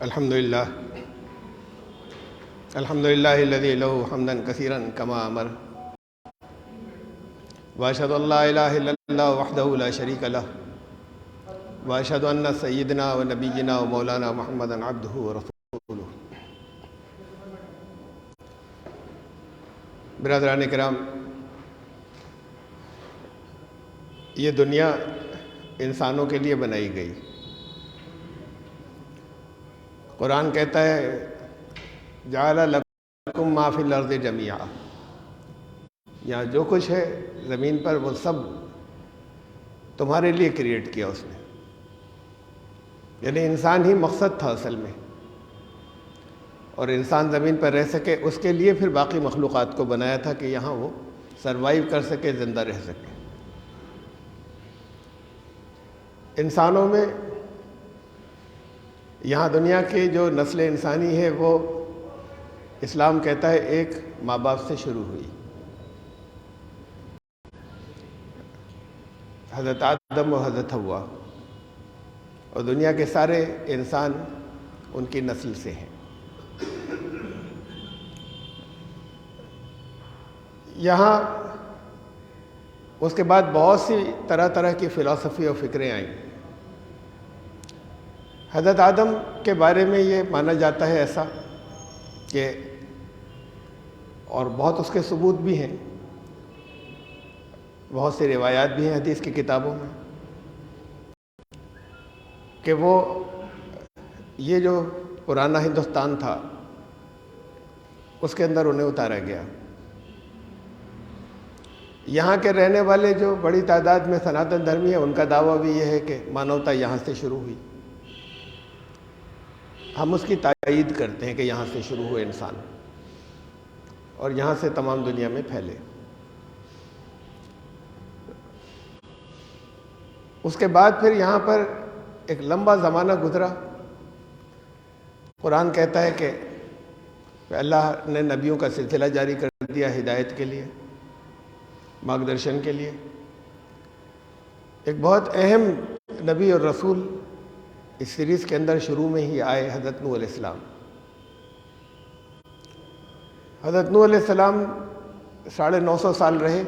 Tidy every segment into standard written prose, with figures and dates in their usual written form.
الحمد لله الذي له حمدا كثيرا كما أمر وأشهد أن لا إله إلا الله وحده لا شريك له وأشهد أن سيدنا ونبينا ومولانا محمدا عبده ورسوله. برادران کرام، یہ دنیا انسانوں کے لیے بنائی گئی. قرآن کہتا ہے جعل لکم ما فی الارض جمیعا، یہاں جو کچھ ہے زمین پر وہ سب تمہارے لیے کریٹ کیا اس نے. یعنی انسان ہی مقصد تھا اصل میں، اور انسان زمین پر رہ سکے اس کے لیے پھر باقی مخلوقات کو بنایا تھا کہ یہاں وہ سروائیو کر سکے، زندہ رہ سکے. انسانوں میں یہاں دنیا کی جو نسل انسانی ہے وہ اسلام کہتا ہے ایک ماں باپ سے شروع ہوئی. حضرت آدم و حضرت حوا، اور دنیا کے سارے انسان ان کی نسل سے ہیں. یہاں اس کے بعد بہت سی طرح طرح کی فلسفی اور فکریں آئیں. حضرت آدم کے بارے میں یہ مانا جاتا ہے ایسا کہ، اور بہت اس کے ثبوت بھی ہیں، بہت سی روایات بھی ہیں حدیث کی کتابوں میں، کہ وہ یہ جو پرانا ہندوستان تھا اس کے اندر انہیں اتارا گیا. یہاں کے رہنے والے جو بڑی تعداد میں سناتن دھرمی ہیں، ان کا دعویٰ بھی یہ ہے کہ مانوتا یہاں سے شروع ہوئی. ہم اس کی تائید کرتے ہیں کہ یہاں سے شروع ہوئے انسان، اور یہاں سے تمام دنیا میں پھیلے. اس کے بعد پھر یہاں پر ایک لمبا زمانہ گزرا. قرآن کہتا ہے کہ اللہ نے نبیوں کا سلسلہ جاری کر دیا ہدایت کے لیے، مارگدرشن کے لیے. ایک بہت اہم نبی اور رسول اس سیریز کے اندر شروع میں ہی آئے، حضرت نوح علیہ السلام. حضرت نوح علیہ السلام 950 سال رہے.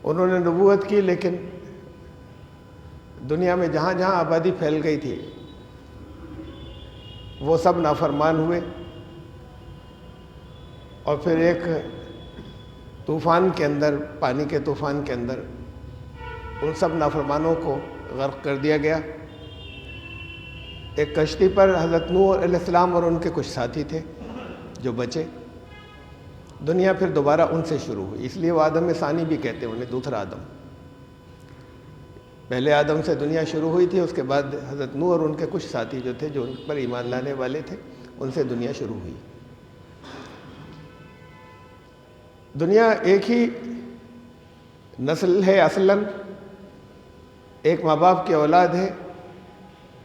انہوں نے نبوت کی، لیکن دنیا میں جہاں جہاں آبادی پھیل گئی تھی وہ سب نافرمان ہوئے، اور پھر ایک طوفان کے اندر، پانی کے طوفان کے اندر ان سب نافرمانوں کو غرق کر دیا گیا. ایک کشتی پر حضرت نوح علیہ السلام اور ان کے کچھ ساتھی تھے جو بچے. دنیا پھر دوبارہ ان سے شروع ہوئی، اس لیے وہ آدم ثانی بھی کہتے ہیں انہیں، دوسرا آدم. پہلے آدم سے دنیا شروع ہوئی تھی، اس کے بعد حضرت نوح اور ان کے کچھ ساتھی جو تھے جو ان پر ایمان لانے والے تھے، ان سے دنیا شروع ہوئی. دنیا ایک ہی نسل ہے اصلاً، ایک ماں باپ کی اولاد ہے.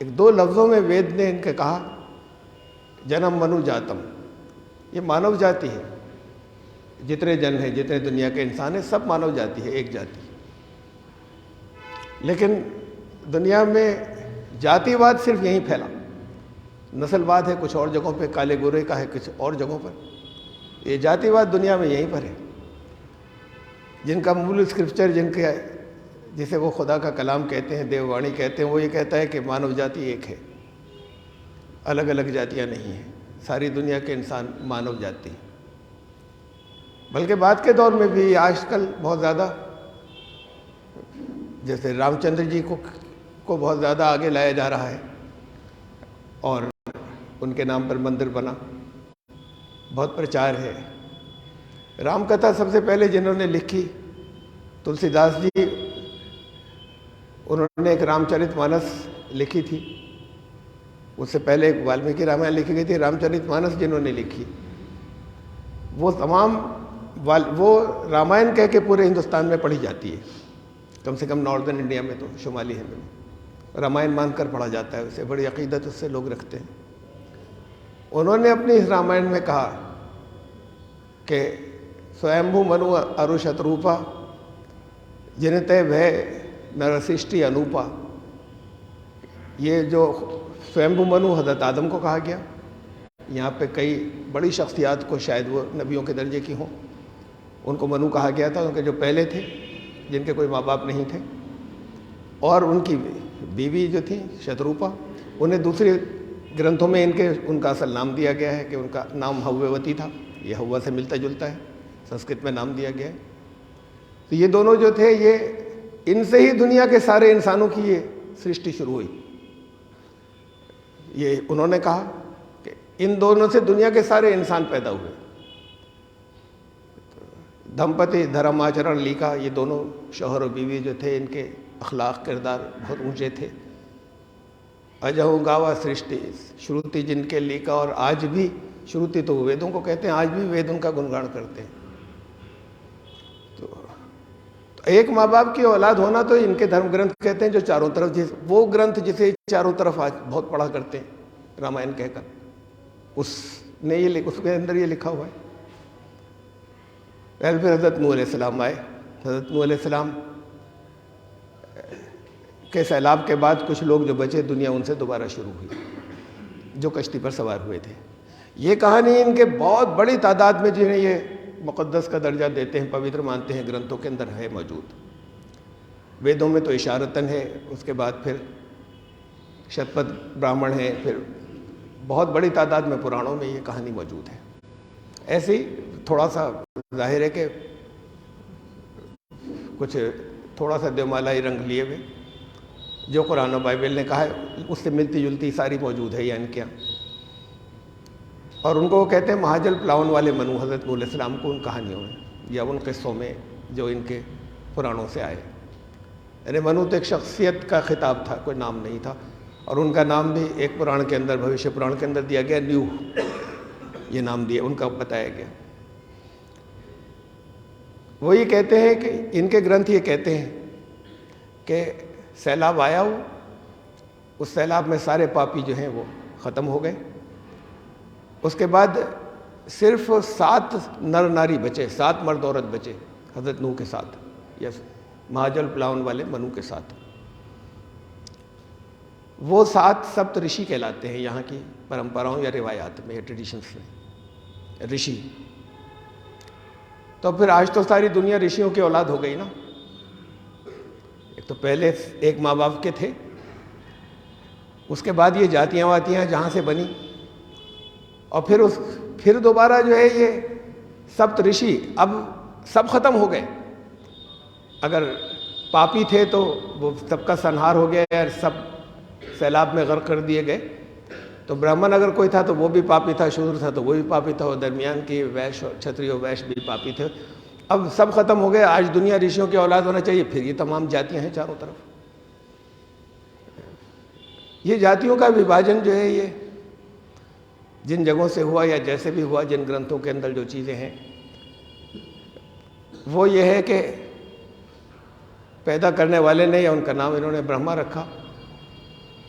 ایک دو لفظوں میں وید نے ان کے کہا جنم منو جاتم، یہ مانو جاتی ہے. جتنے جن ہیں، جتنے دنیا کے انسان ہیں، سب مانو جاتی ہے، ایک جاتی. لیکن دنیا میں جاتی واد صرف یہیں پھیلا، نسل واد ہے کچھ اور جگہوں پہ، کالے گورے کا ہے کچھ اور جگہوں پر. یہ جاتی واد دنیا میں یہیں پر ہے. جن کا مول اسکرپچر، جسے وہ خدا کا کلام کہتے ہیں، دیو وانی کہتے ہیں، وہ یہ کہتا ہے کہ مانو جاتی ایک ہے، الگ الگ جاتیاں نہیں ہیں. ساری دنیا کے انسان مانو جاتی. بلکہ بعد کے دور میں بھی آج کل بہت زیادہ، جیسے رام چندر جی کو بہت زیادہ آگے لایا جا رہا ہے، اور ان کے نام پر مندر بنا، بہت پرچار ہے. رام کتھا سب سے پہلے جنہوں نے لکھی تلسی داس جی، انہوں نے ایک رام چرت مانس لکھی تھی. اس سے پہلے ایک والمیکی رامائن لکھی گئی تھی. رام چرت مانس جنہوں نے لکھی، وہ تمام وہ رامائن کہہ کے پورے ہندوستان میں پڑھی جاتی ہے. کم سے کم ناردرن انڈیا میں تو، شمالی ہند میں رامائن مان کر پڑھا جاتا ہے اسے، بڑی عقیدت اس سے لوگ رکھتے ہیں. انہوں نے اپنی اس رامائن میں کہا کہ سویمبھو منو اروشت روپا جنتے بھے نرسشٹی انوپا، یہ جو سویمبھو منو حضرت آدم کو کہا گیا، یہاں پہ کئی بڑی شخصیات کو شاید وہ نبیوں کے درجے کی ہوں، ان کو منو کہا گیا تھا، ان کے جو پہلے تھے جن کے کوئی ماں باپ نہیں تھے، اور ان کی بیوی جو تھی شتروپا، انہیں دوسرے گرنتھوں میں ان کا اصل نام دیا گیا ہے کہ ان کا نام ہوّوتی تھا، یہ ہوا سے ملتا جلتا ہے، سنسکرت میں نام دیا گیا ہے۔ تو یہ دونوں جو تھے، یہ ان سے ہی دنیا کے سارے انسانوں کی یہ سرشٹی شروع ہوئی۔ یہ انہوں نے کہا کہ ان دونوں سے دنیا کے سارے انسان پیدا ہوئے۔ دھمپتی دھرم آچرن لیکھا، یہ دونوں شوہر و بیوی جو تھے، ان کے اخلاق کردار بہت اونچے تھے۔ اجہو گاوا سرشٹی شروتی جن کے لیکا، اور آج بھی شروتی تو ویدوں کو کہتے ہیں، آج بھی وید ان کا گنگان کرتے ہیں۔ تو ایک ماں باپ کی اولاد ہونا تو ان کے دھرم گرنتھ کہتے ہیں جو چاروں طرف، وہ گرنتھ جسے چاروں طرف آج بہت پڑھا کرتے ہیں رامائن کہہ کر، اس کے اندر یہ لکھا ہوا ہے۔ پھر حضرت نوح علیہ السلام آئے۔ حضرت نوح علیہ السلام کے سیلاب کے بعد کچھ لوگ جو بچے، دنیا ان سے دوبارہ شروع ہوئی، جو کشتی پر سوار ہوئے تھے۔ یہ کہانی ان کے بہت بڑی تعداد میں جنہیں یہ مقدس کا درجہ دیتے ہیں، پوتر مانتے ہیں، گرنتھوں کے اندر ہے موجود۔ ویدوں میں تو اشارتاً ہے، اس کے بعد پھر شتپتھ برہمن ہے، پھر بہت بڑی تعداد میں پرانوں میں یہ کہانی موجود ہے۔ ایسے ہی تھوڑا سا ظاہر ہے کہ کچھ تھوڑا سا دیومالائی رنگ لیے ہوئے، جو قرآن و بائبل نے کہا ہے اس سے ملتی جلتی ساری موجود ہے یعنی کیا، اور ان کو وہ کہتے ہیں مہاجل پلاون والے منو، حضرت نوح علیہ السلام کو ان کہانیوں میں یا ان قصوں میں جو ان کے پرانوں سے آئے۔ یعنی منو تو ایک شخصیت کا خطاب تھا، کوئی نام نہیں تھا، اور ان کا نام بھی ایک پران کے اندر، بھوشیہ پران کے اندر دیا گیا، نیوح یہ نام دیا ان کا بتایا گیا۔ وہ یہ کہتے ہیں کہ ان کے گرنتھ یہ کہتے ہیں کہ سیلاب آیا ہو، اس سیلاب میں سارے پاپی جو ہیں وہ ختم ہو گئے، اس کے بعد صرف 7 نر ناری بچے، 7 مرد عورت بچے حضرت نوح کے ساتھ، یا مہاجل پلاون والے منو کے ساتھ۔ وہ 7 سپت رشی کہلاتے ہیں یہاں کی پرمپراؤں یا روایات میں یا ٹریڈیشنس میں، رشی۔ تو پھر آج تو ساری دنیا رشیوں کی اولاد ہو گئی نا۔ ایک تو پہلے ایک ماں باپ کے تھے، اس کے بعد یہ جاتیاں واتیاں جہاں سے بنی، اور پھر دوبارہ جو ہے یہ سپت رشی اب سب ختم ہو گئے۔ اگر پاپی تھے تو وہ سب کا سنہار ہو گیا، اور سب سیلاب میں غرق کر دیے گئے۔ تو برہمن اگر کوئی تھا تو وہ بھی پاپی تھا، شودر تھا تو وہ بھی پاپی تھا، اور درمیان کی ویش اور چھتری و ویش بھی پاپی تھے۔ اب سب ختم ہو گئے، آج دنیا رشیوں کی اولاد ہونا چاہیے، پھر یہ تمام جاتیاں ہیں چاروں طرف۔ یہ جاتیوں کا وبھاجن جو ہے یہ جن جگہوں سے ہوا یا جیسے بھی ہوا، جن گرنتھوں کے اندر جو چیزیں ہیں، وہ یہ ہے کہ پیدا کرنے والے نے، یا ان کا نام انہوں نے برہما رکھا،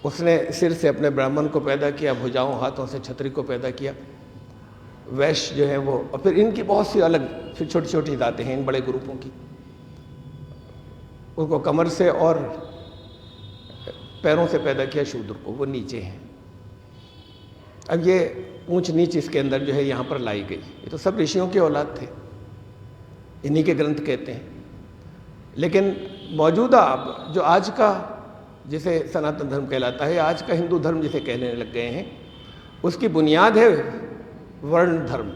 اس نے سر سے اپنے برہمن کو پیدا کیا، بھجاؤں ہاتھوں سے چھتری کو پیدا کیا، ویش جو ہیں وہ، اور پھر ان کی بہت سی الگ پھر چھوٹی چھوٹی ذاتیں ہیں ان بڑے گروپوں کی۔ ان کو کمر سے اور پیروں سے پیدا کیا شودر کو، وہ نیچے ہیں۔ اب یہ اونچ نیچ اس کے اندر جو ہے یہاں پر لائی گئی۔ یہ تو سب رشیوں کی اولاد تھے، انہی کے گرنتھ کہتے ہیں۔ لیکن موجودہ اب جو آج کا جسے سناتن دھرم کہلاتا ہے، آج کا ہندو دھرم جسے کہنے لگ گئے ہیں، اس کی بنیاد ہے ورن دھرم۔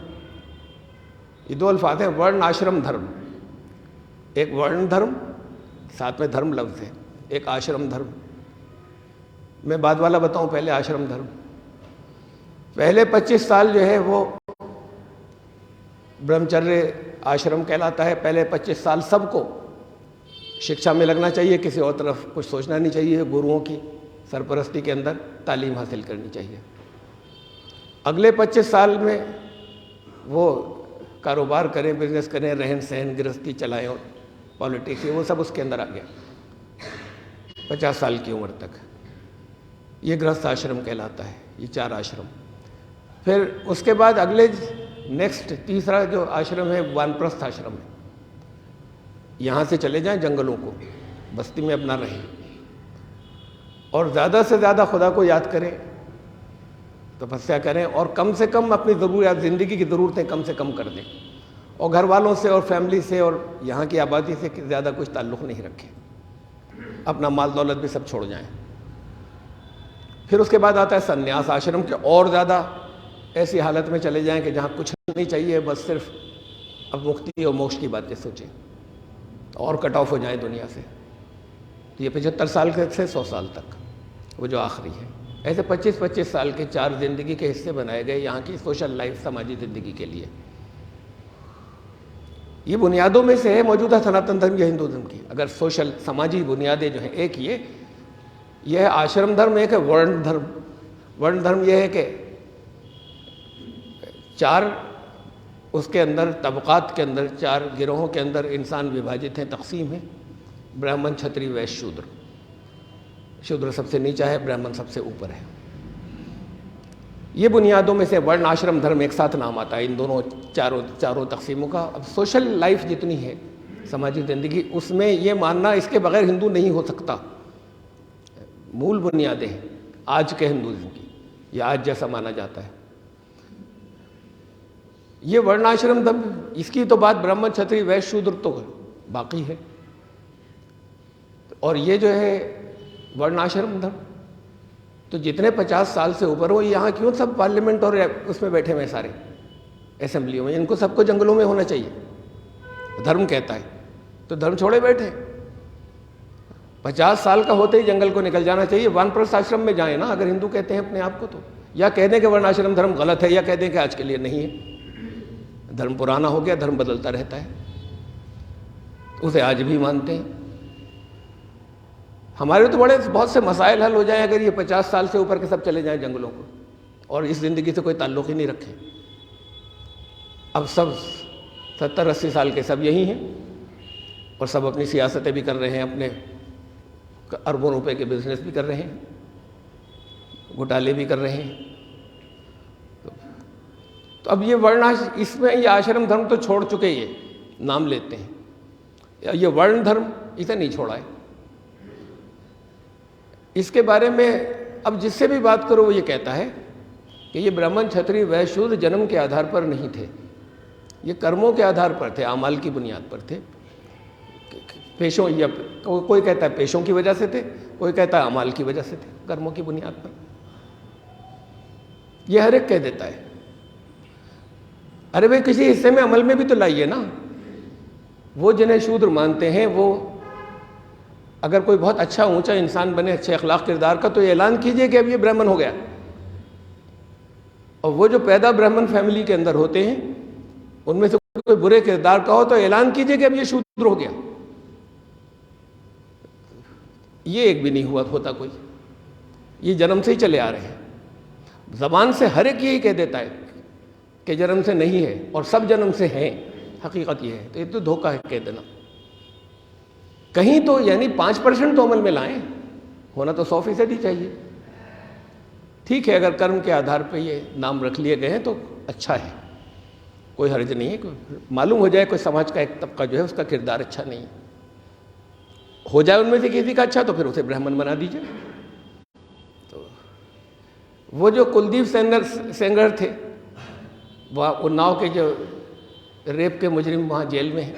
یہ 2 الفاظ ہیں، ورن آشرم دھرم۔ ایک ورن دھرم، ساتھ میں دھرم لفظ ہے، ایک آشرم دھرم۔ میں بعد والا بتاؤں، پہلے آشرم دھرم۔ پہلے 25 سال جو ہے وہ برہمچریہ آشرم کہلاتا ہے۔ پہلے 25 سال سب کو شکشا میں لگنا چاہیے، کسی اور طرف کچھ سوچنا نہیں چاہیے، گروؤں کی سرپرستی کے اندر تعلیم حاصل کرنی چاہیے۔ اگلے 25 سال میں وہ کاروبار کریں، بزنس کریں، رہن سہن گرہستی چلائیں، اور پالیٹکس، وہ سب اس کے اندر آ گیا 50 سال کی عمر تک۔ یہ گرہست آشرم کہلاتا ہے، یہ 4 آشرم۔ پھر اس کے بعد اگلے نیکسٹ تیسرا جو آشرم ہے وانپرستھ آشرم ہے۔ یہاں سے چلے جائیں جنگلوں کو، بستی میں اپنا رہیں، اور زیادہ سے زیادہ خدا کو یاد کریں، تپسیا کریں، اور کم سے کم اپنی ضروریات، زندگی کی ضرورتیں کم سے کم کر دیں، اور گھر والوں سے اور فیملی سے اور یہاں کی آبادی سے زیادہ کچھ تعلق نہیں رکھیں، اپنا مال دولت بھی سب چھوڑ جائیں۔ پھر اس کے بعد آتا ہے سنیاس آشرم کے، اور زیادہ ایسی حالت میں چلے جائیں کہ جہاں کچھ نہیں چاہیے، بس صرف اب مکتی اور موکش کی باتیں سوچیں، اور کٹ آف ہو جائیں دنیا سے۔ تو یہ 75 سال سے 100 سال تک، وہ جو آخری ہے، ایسے 25-25 سال کے 4 زندگی کے حصے بنائے گئے یہاں کی سوشل لائف، سماجی زندگی کے لیے۔ یہ بنیادوں میں سے ہے موجودہ سناتن دھرم یا ہندو دھرم کی۔ اگر سوشل سماجی بنیادیں جو ہیں، ایک یہ ہے آشرم دھرم، ایک ہے ورن دھرم۔ ورن دھرم یہ ہے کہ 4 اس کے اندر طبقات کے اندر، 4 گروہوں کے اندر انسان وبھاجت ہیں، تقسیم ہیں: برہمن، چھتری، ویشیہ، شودر۔ شودر سب سے نیچا ہے، برہمن سب سے اوپر ہے۔ یہ بنیادوں میں سے ورن آشرم دھرم ایک ساتھ نام آتا ہے ان دونوں چاروں تقسیموں کا۔ اب سوشل لائف جتنی ہے، سماجی زندگی، اس میں یہ ماننا اس کے بغیر ہندو نہیں ہو سکتا، مول بنیادیں ہیں آج کے ہندوازم کی، یہ آج جیسا مانا جاتا ہے۔ یہ ورن آشرم دھرم، اس کی تو بات برہمن، چھتری، ویشیہ، شودر تو باقی ہے، اور یہ جو ہے ورن آشرم دھرم، تو جتنے 50 سال سے اوپر ہو، یہاں کیوں سب پارلیمنٹ اور اس میں بیٹھے ہوئے سارے اسمبلیوں میں؟ ان کو سب کو جنگلوں میں ہونا چاہیے، دھرم کہتا ہے، تو دھرم چھوڑے بیٹھے۔ 50 سال کا ہوتے ہی جنگل کو نکل جانا چاہیے، وانپرستھ آشرم میں جائیں نا اگر ہندو کہتے ہیں اپنے آپ کو، تو یا کہہ دیں کہ ورن آشرم دھرم غلط ہے، یا کہہ دیں کہ آج کے لیے نہیں ہے، دھرم پرانا ہو گیا، دھرم بدلتا رہتا ہے، اسے آج بھی مانتے ہیں۔ ہمارے تو بہت سے مسائل حل ہو جائیں اگر یہ 50 سال سے اوپر کے سب چلے جائیں جنگلوں کو، اور اس زندگی سے کوئی تعلق ہی نہیں رکھیں۔ اب سب 70-80 سال کے سب یہی ہیں، اور سب اپنی سیاستیں بھی کر رہے ہیں، اپنے اربوں روپے کے بزنس بھی کر رہے ہیں، گھوٹالے بھی کر رہے ہیں۔ تو اب یہ اس میں یہ آشرم دھرم تو چھوڑ چکے، یہ نام لیتے ہیں، یہ ورن دھرم اسے نہیں چھوڑا ہے۔ اس کے بارے میں اب جس سے بھی بات کرو وہ یہ کہتا ہے کہ یہ برہمن، چھتری، ویشیہ، شودر جنم کے آدھار پر نہیں تھے، یہ کرموں کے آدھار پر تھے، اعمال کی بنیاد پر تھے۔ پیشوں، یا کوئی کہتا ہے پیشوں کی وجہ سے تھے، کوئی کہتا ہے اعمال کی وجہ سے تھے، کرموں کی بنیاد پر۔ یہ ہر ایک کہہ دیتا ہے۔ ارے بھائی کسی حصے میں عمل میں بھی تو لائیے نا۔ وہ جنہیں شودر مانتے ہیں، وہ اگر کوئی بہت اچھا اونچا انسان بنے، اچھے اخلاق کردار کا، تو یہ اعلان کیجئے کہ اب یہ برہمن ہو گیا۔ اور وہ جو پیدا برہمن فیملی کے اندر ہوتے ہیں، ان میں سے کوئی برے کردار کا ہو تو اعلان کیجئے کہ اب یہ شودر ہو گیا۔ یہ ایک بھی نہیں ہوتا کوئی، یہ جنم سے ہی چلے آ رہے ہیں۔ زبان سے ہر ایک یہی کہہ دیتا ہے کہ جنم سے نہیں ہے، اور سب جنم سے ہیں، حقیقت یہ ہے۔ تو یہ تو دھوکہ ہے کہہ دینا۔ کہیں تو یعنی 5% تو عمل میں لائیں، ہونا تو 100% ہی چاہیے۔ ٹھیک ہے، اگر کرم کے آدھار پہ یہ نام رکھ لیے گئے ہیں تو اچھا ہے، کوئی حرج نہیں ہے۔ معلوم ہو جائے کوئی سماج کا ایک طبقہ جو ہے اس کا کردار اچھا نہیں ہے، ہو جائے ان میں سے کسی کا اچھا، تو پھر اسے برہمن بنا دیجئے۔ تو وہ جو کلدیپ سینگر تھے، وہ اناؤ کے جو ریپ کے مجرم وہاں جیل میں ہیں،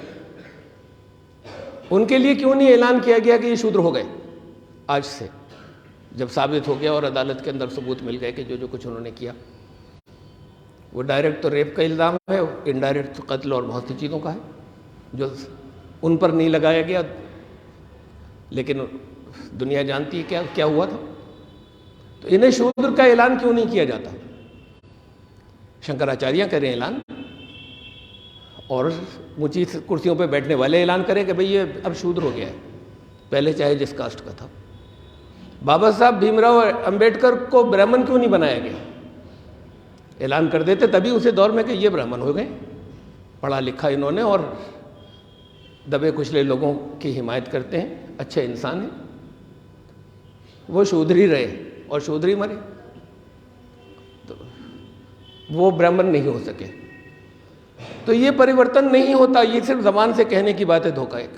ان کے لیے کیوں نہیں اعلان کیا گیا کہ یہ شودر ہو گئے؟ آج سے جب ثابت ہو گیا اور عدالت کے اندر ثبوت مل گئے کہ جو کچھ انہوں نے کیا، وہ ڈائریکٹ تو ریپ کا الزام ہے، انڈائریکٹ تو قتل اور بہت سی چیزوں کا ہے جو ان پر نہیں لگایا گیا، لیکن دنیا جانتی ہے کیا ہوا تھا۔ تو انہیں شودر کا اعلان کیوں نہیں کیا جاتا؟ شنکراچاریہ کریں اعلان، اور اونچی کرسیوں پہ بیٹھنے والے اعلان کریں کہ بھئی یہ اب شودر ہو گیا ہے، پہلے چاہے جس کاسٹ کا تھا۔ بابا صاحب بھیم راؤ امبیڈکر کو برہمن کیوں نہیں بنایا گیا؟ اعلان کر دیتے تبھی اسے دور میں کہ یہ برہمن ہو گئے، پڑھا لکھا انہوں نے، اور دبے کچلے لوگوں کی حمایت کرتے ہیں، اچھے انسان ہیں۔ وہ شودری رہے اور شودری مرے، تو وہ برہمن نہیں ہو سکے۔ تو یہ پریورتن نہیں ہوتا، یہ صرف زبان سے کہنے کی بات ہے، دھوکہ ایک۔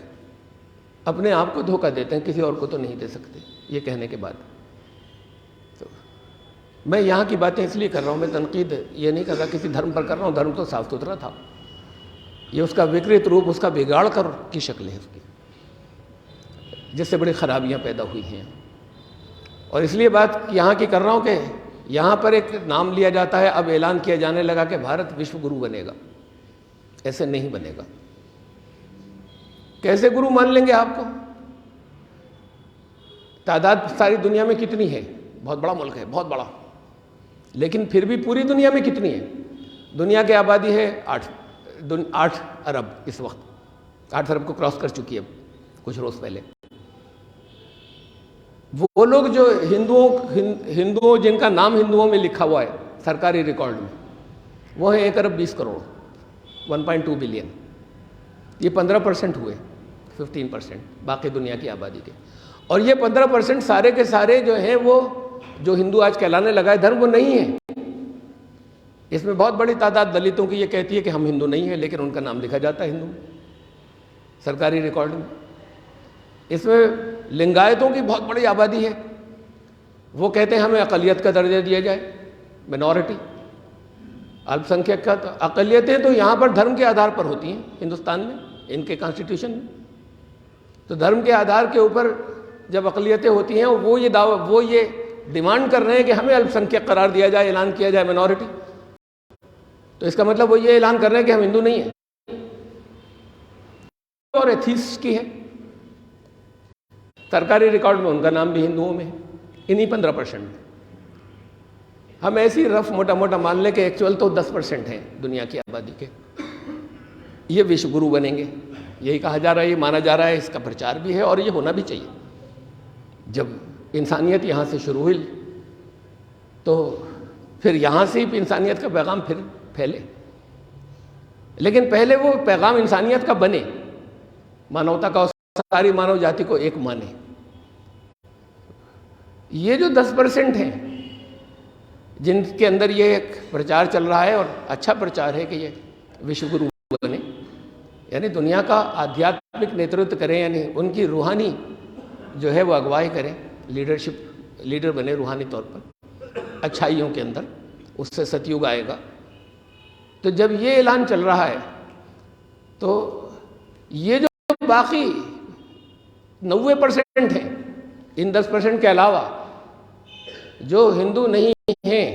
اپنے آپ کو دھوکہ دیتے ہیں، کسی اور کو تو نہیں دے سکتے یہ کہنے کے بعد۔ میں یہاں کی باتیں اس لیے کر رہا ہوں، میں تنقید یہ نہیں کر رہا کسی دھرم پر کر رہا ہوں، دھرم تو صاف ستھرا تھا، یہ اس کا وکرت روپ، اس کا بگاڑ کر کی شکل ہے اس کی، جس سے بڑی خرابیاں پیدا ہوئی ہیں۔ اور اس لیے بات یہاں کی کر رہا ہوں کہ یہاں پر ایک نام لیا جاتا ہے، اب اعلان کیا جانے لگا کہ بھارت وشو گرو بنے گا، ایسے نہیں بنے گا۔ کیسے گرو مان لیں گے آپ کو؟ تعداد ساری دنیا میں کتنی ہے؟ بہت بڑا ملک ہے، بہت بڑا، لیکن پھر بھی پوری دنیا میں کتنی ہے؟ دنیا کی آبادی ہے 8 ارب، اس وقت 8 ارب کو کراس کر چکی ہے کچھ روز پہلے۔ وہ لوگ جو ہندوؤں جن کا نام ہندوؤں میں لکھا ہوا ہے سرکاری ریکارڈ میں، وہ ہیں 1 ارب 20 کروڑ، 1.2 بلین۔ یہ 15% ہوئے، 15% باقی دنیا کی آبادی کے۔ اور یہ 15% سارے کے سارے جو ہیں، وہ جو ہندو آج کہلانے لگا ہے دھرم، وہ نہیں ہے۔ اس میں بہت بڑی تعداد دلتوں کی یہ کہتی ہے کہ ہم ہندو نہیں ہیں، لیکن ان کا نام لکھا جاتا ہے ہندو میں سرکاری ریکارڈ میں۔ اس میں لنگایتوں کی بہت بڑی آبادی ہے، وہ کہتے ہیں ہمیں اقلیت کا درجہ دیا جائے، مینورٹی، الپ سنکھیک کا۔ اقلیتیں تو یہاں پر دھرم کے آدھار پر ہوتی ہیں ہندوستان میں، ان کے کانسٹیٹیوشن میں۔ تو دھرم کے آدھار کے اوپر جب اقلیتیں ہوتی ہیں، وہ یہ ڈیمانڈ کر رہے ہیں کہ ہمیں الپ سنکھیک قرار دیا جائے، اعلان کیا جائے مینورٹی، تو اس کا مطلب وہ یہ اعلان کر رہے ہیں کہ ہم ہندو نہیں ہیں۔ اور ایتھیسٹ کی ہے، سرکاری ریکارڈ میں ان کا نام بھی ہندوؤں میں ہے، انہی 15% میں۔ ہم ایسی رف موٹا موٹا مان لیں کہ ایکچوئل تو 10% ہیں دنیا کی آبادی کے، یہ وشو گرو بنیں گے، یہی کہا جا رہا ہے، یہ مانا جا رہا ہے، اس کا پرچار بھی ہے، اور یہ ہونا بھی چاہیے۔ جب انسانیت یہاں سے شروع ہوئی تو پھر یہاں سے ہی انسانیت کا پیغام پھر پھیلے، لیکن پہلے وہ پیغام انسانیت کا بنے، مانوتا کا، ساری مانو جاتی کو ایک مانے۔ یہ جو 10% ہیں جن کے اندر یہ ایک پرچار چل رہا ہے، اور اچھا پرچار ہے کہ یہ وشو گرو بنے، یعنی دنیا کا آدھیاتمک نیترتو کریں، یعنی ان کی روحانی جو ہے وہ اگوائی کریں، لیڈر بنے روحانی طور پر اچھائیوں کے اندر، اس سے ستیوگ آئے گا۔ تو جب یہ اعلان چل رہا ہے تو یہ جو باقی 90% ہیں، ان 10% کے علاوہ جو ہندو نہیں ہیں،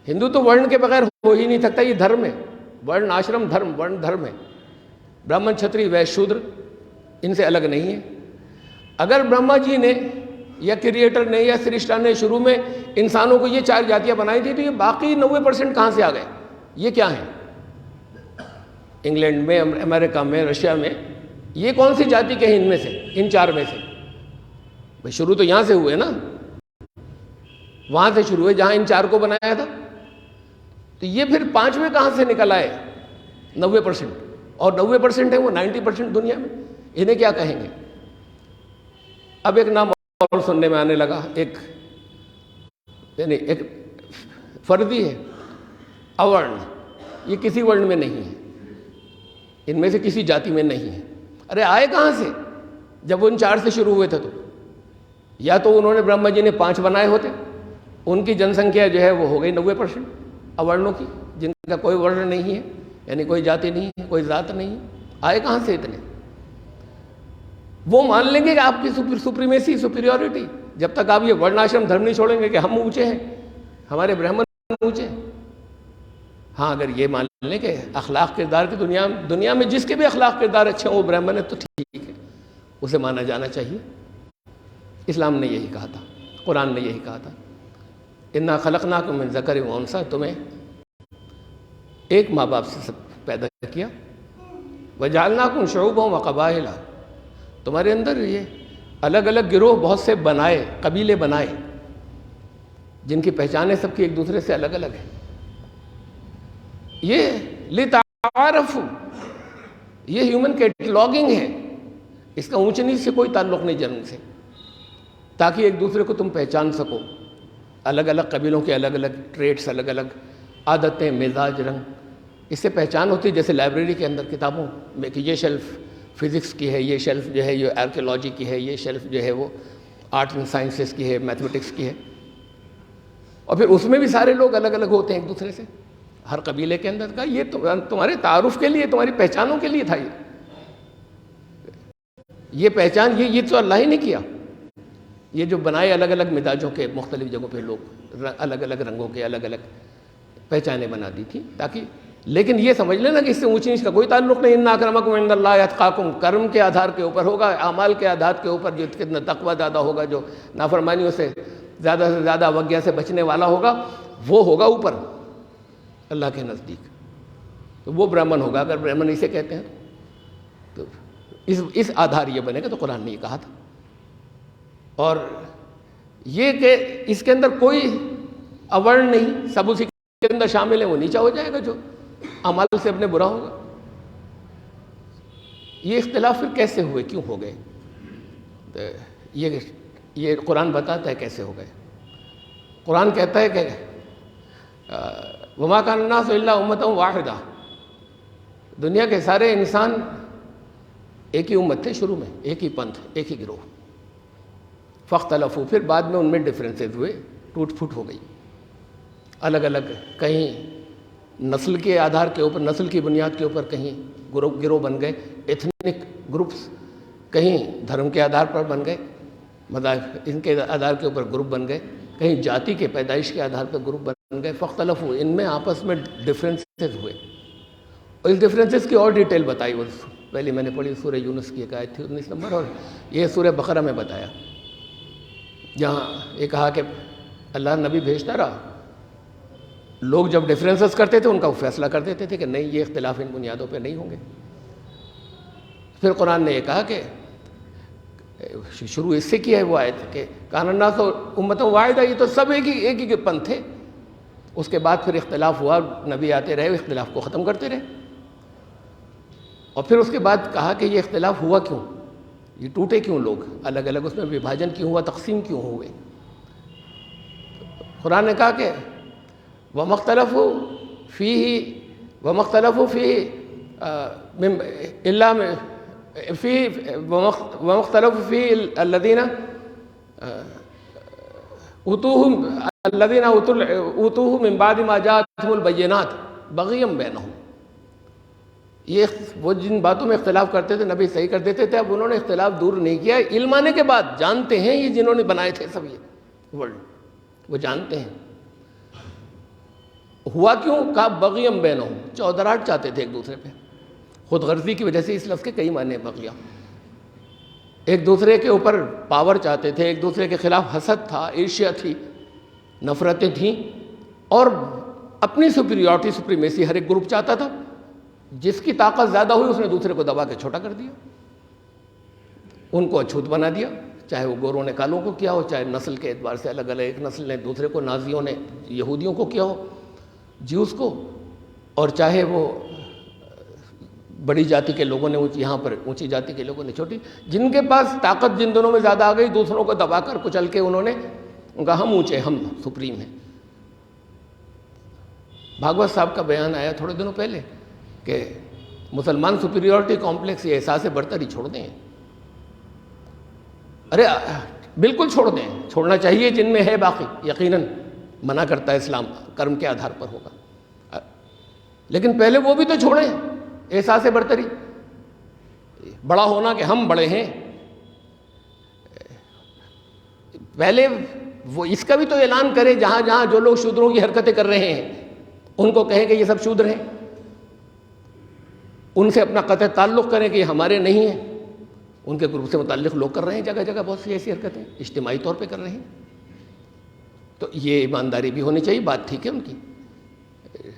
ہندو تو ورن کے بغیر ہو ہی نہیں سکتا، یہ دھرم ہے، ورن آشرم دھرم، ورن دھرم ہے، برہمن چھتری ویشیہ شودر ان سے الگ نہیں ہے۔ اگر برہما جی نے یا کریٹر نے یا سرشٹا نے شروع میں انسانوں کو یہ 4 جاتیاں بنائی تھی، تو یہ باقی 90% کہاں سے آ گئے؟ یہ کیا ہیں؟ انگلینڈ میں، امریکہ میں، رشیا میں، یہ کون سی جاتی کے ہیں ان میں سے، ان 4 میں سے؟ بھئی شروع تو یہاں سے ہوئے نا، وہاں سے شروع ہوئے جہاں ان 4 کو بنایا تھا۔ تو یہ پھر 5ویں کہاں سے نکل آئے؟ 90%، اور 90% ہیں وہ 90% دنیا میں، انہیں کیا کہیں گے؟ اب ایک نام اور سننے میں آنے لگا، یعنی ایک فردی ہے، اورن، یہ کسی ورن میں نہیں ہے، ان میں سے کسی جاتی میں نہیں ہے۔ ارے آئے کہاں سے؟ جب وہ ان 4 سے شروع ہوئے تھے تو یا تو انہوں نے برہما جی نے 5 بنائے ہوتے، ان کی جن سنکھیا جو ہے وہ ہو گئی 90% اورنوں کی، جن کا کوئی ورن نہیں ہے، یعنی کوئی جاتی نہیں ہے، کوئی ذات نہیں ہے۔ آئے کہاں سے اتنے؟ وہ مان لیں گے کہ آپ کی سپریمیسی، سپیریورٹی، جب تک آپ یہ ورن آشرم دھرم نہیں چھوڑیں گے کہ ہم اونچے ہیں، ہمارے برہمن اونچے ہیں۔ ہاں اگر یہ مان لیں کہ اخلاق کردار کی دنیا میں جس کے بھی اخلاق کردار اچھے ہیں وہ برہمن ہے، تو ٹھیک ہے، اسے مانا جانا چاہیے۔ اسلام نے یہی کہا تھا، قرآن نے یہی کہا تھا، انا خلقناکم من ذکر و انثی، تمہیں ایک ماں باپ سے پیدا کیا، وجعلناکم شعوبا وقبائل، تمہارے اندر یہ الگ الگ گروہ بہت سے بنائے، قبیلے بنائے، جن کی پہچانیں سب کی ایک دوسرے سے الگ الگ ہیں۔ یہ لتعارفوا، یہ ہیومن کیٹلاگنگ ہے، اس کا اونچ نیچ سے کوئی تعلق نہیں جنم سے، تاکہ ایک دوسرے کو تم پہچان سکو، الگ الگ قبیلوں کے الگ الگ ٹریٹس، الگ الگ عادتیں، مزاج، رنگ، اس سے پہچان ہوتی ہے۔ جیسے لائبریری کے اندر کتابوں میں کہ یہ شیلف فزکس کی ہے، یہ شیلف جو ہے یہ آرکیولوجی کی ہے، یہ شیلف جو ہے وہ آرٹ اینڈ سائنسز کی ہے، میتھمیٹکس کی ہے، اور پھر اس میں بھی سارے لوگ الگ الگ ہوتے ہیں ایک دوسرے سے، ہر قبیلے کے اندر کا. یہ تمہارے تعارف کے لیے، تمہاری پہچانوں کے لیے تھا. یہ پہچان یہ تو اللہ ہی نے کیا. یہ جو بنائے الگ الگ مزاجوں کے، مختلف جگہوں پہ لوگ الگ الگ رنگوں کے الگ الگ پہچانیں بنا دی تھی تاکہ. لیکن یہ سمجھ لینا کہ اس سے اونچی نیچ کا کوئی تعلق نہیں. ان اکرمکم عند اللہ اتقاکم، کرم کے آدھار کے اوپر ہوگا، اعمال کے آدھار کے اوپر. جو کتنا تقوی زیادہ ہوگا، جو نافرمانیوں سے زیادہ اوگیا سے بچنے والا ہوگا، وہ ہوگا اوپر اللہ کے نزدیک. تو وہ برہمن ہوگا. اگر برہمن اسے کہتے ہیں تو اس آدھار یہ بنے گا. تو قرآن نے یہ کہا تھا. اور یہ کہ اس کے اندر کوئی اوارڈ نہیں، سب اسی کے اندر شامل ہیں. وہ نیچا ہو جائے گا جو اعمال سے اپنے برا ہوگا. یہ اختلاف پھر کیسے ہوئے، کیوں ہو گئے؟ یہ قرآن بتاتا ہے کیسے ہو گئے. قرآن کہتا ہے کہ وما کان الناس الا امۃ واحدہ، دنیا کے سارے انسان ایک ہی امت تھے شروع میں، ایک ہی پنتھ، ایک ہی گروہ. فاختلفوا، پھر بعد میں ان میں ڈفرینسز ہوئے، ٹوٹ پھوٹ ہو گئی، الگ الگ. کہیں نسل کے آدھار کے اوپر، نسل کی بنیاد کے اوپر کہیں گروہ بن گئے، ایتھنک گروپس. کہیں دھرم کے آدھار پر بن گئے، مذاہب ان کے آدھار کے اوپر گروپ بن گئے. کہیں جاتی کے پیدائش کے آدھار پر گروپ بن گئے. فاختلفوا، ان میں آپس میں ڈفرینسز ہوئے. اور اس ڈفرینسز کی اور ڈیٹیل بتائی. وہ پہلے میں نے پڑھی سورہ یونس کی ایک آیت تھی 19 نمبر، اور یہ سورہ بقرہ میں بتایا، جہاں یہ کہا کہ اللہ نبی بھیجتا رہا. لوگ جب ڈفرینسز کرتے تھے ان کا فیصلہ کر دیتے تھے کہ نہیں، یہ اختلاف ان بنیادوں پہ نہیں ہوں گے. پھر قرآن نے یہ کہا کہ شروع اس سے کیا ہے وہ آیت کہ کان الناس امۃ واحدہ، یہ تو سب ایک ہی پنتھ تھے. اس کے بعد پھر اختلاف ہوا، نبی آتے رہے، اختلاف کو ختم کرتے رہے. اور پھر اس کے بعد کہا کہ یہ اختلاف ہوا کیوں، یہ ٹوٹے کیوں لوگ، الگ الگ اس میں وبھاجن کیوں ہوا، تقسیم کیوں ہوئے. قرآن نے کہا کہ وَمَا اخْتَلَفُوا فِيهِ وَمَا اخْتَلَفُوا فِيهِ إِلَّا وَمَا اخْتَلَفُوا فِيهِ الَّذِينَ أُوتُوهُ مِن بَعْدِ مَا جَاءَتْهُمُ الْبَيِّنَاتُ بَغْيًا بَيْنَهُمْ. یہ وہ جن باتوں میں اختلاف کرتے تھے نبی صحیح کر دیتے تھے، اب انہوں نے اختلاف دور نہیں کیا. علم آنے کے بعد جانتے ہیں، یہ جنہوں نے بنائے تھے سب یہ ورلڈ، وہ جانتے ہیں. ہوا کیوں؟ کہا بغیم بینہم، چودراہٹ چاہتے تھے ایک دوسرے پہ. خود غرضی کی وجہ سے اس لفظ کے کئی معنی بغیہ. ایک دوسرے کے اوپر پاور چاہتے تھے، ایک دوسرے کے خلاف حسد تھا، عرشیہ تھی، نفرتیں تھیں، اور اپنی سپریورٹی، سپریمیسی ہر ایک گروپ چاہتا تھا. جس کی طاقت زیادہ ہوئی اس نے دوسرے کو دبا کے چھوٹا کر دیا، ان کو اچھوت بنا دیا. چاہے وہ گوروں نے کالوں کو کیا ہو، چاہے نسل کے اعتبار سے الگ الگ ایک نسل نے دوسرے کو، نازیوں نے یہودیوں کو کیا ہو، جیوز کو، اور چاہے وہ بڑی جاتی کے لوگوں نے یہاں پر اونچی جاتی کے لوگوں نے چھوٹی. جن کے پاس طاقت جن دنوں میں زیادہ آ گئی، دوسروں کو دبا کر کچل کے انہوں نے کہا ہم اونچے، ہم سپریم ہیں. بھاگوت صاحب کا بیان آیا تھوڑے دنوں پہلے کہ مسلمان سپیریورٹی کمپلیکس، یہ احساس برتری چھوڑ دیں. ارے بالکل چھوڑ دیں، چھوڑنا چاہیے جن میں ہے باقی. یقیناً منع کرتا ہے اسلام، کرم کے آدھار پر ہوگا، لیکن پہلے وہ بھی تو چھوڑیں. احساس برتری، بڑا ہونا کہ ہم بڑے ہیں. پہلے وہ اس کا بھی تو اعلان کریں، جہاں جہاں جو لوگ شودروں کی حرکتیں کر رہے ہیں ان کو کہیں کہ یہ سب شودر ہیں. ان سے اپنا قطع تعلق کریں کہ یہ ہمارے نہیں ہیں. ان کے گروپ سے متعلق لوگ کر رہے ہیں جگہ جگہ بہت سی ایسی حرکتیں، اجتماعی طور پہ کر رہے ہیں. تو یہ ایمانداری بھی ہونی چاہیے. بات ٹھیک ہے ان کی،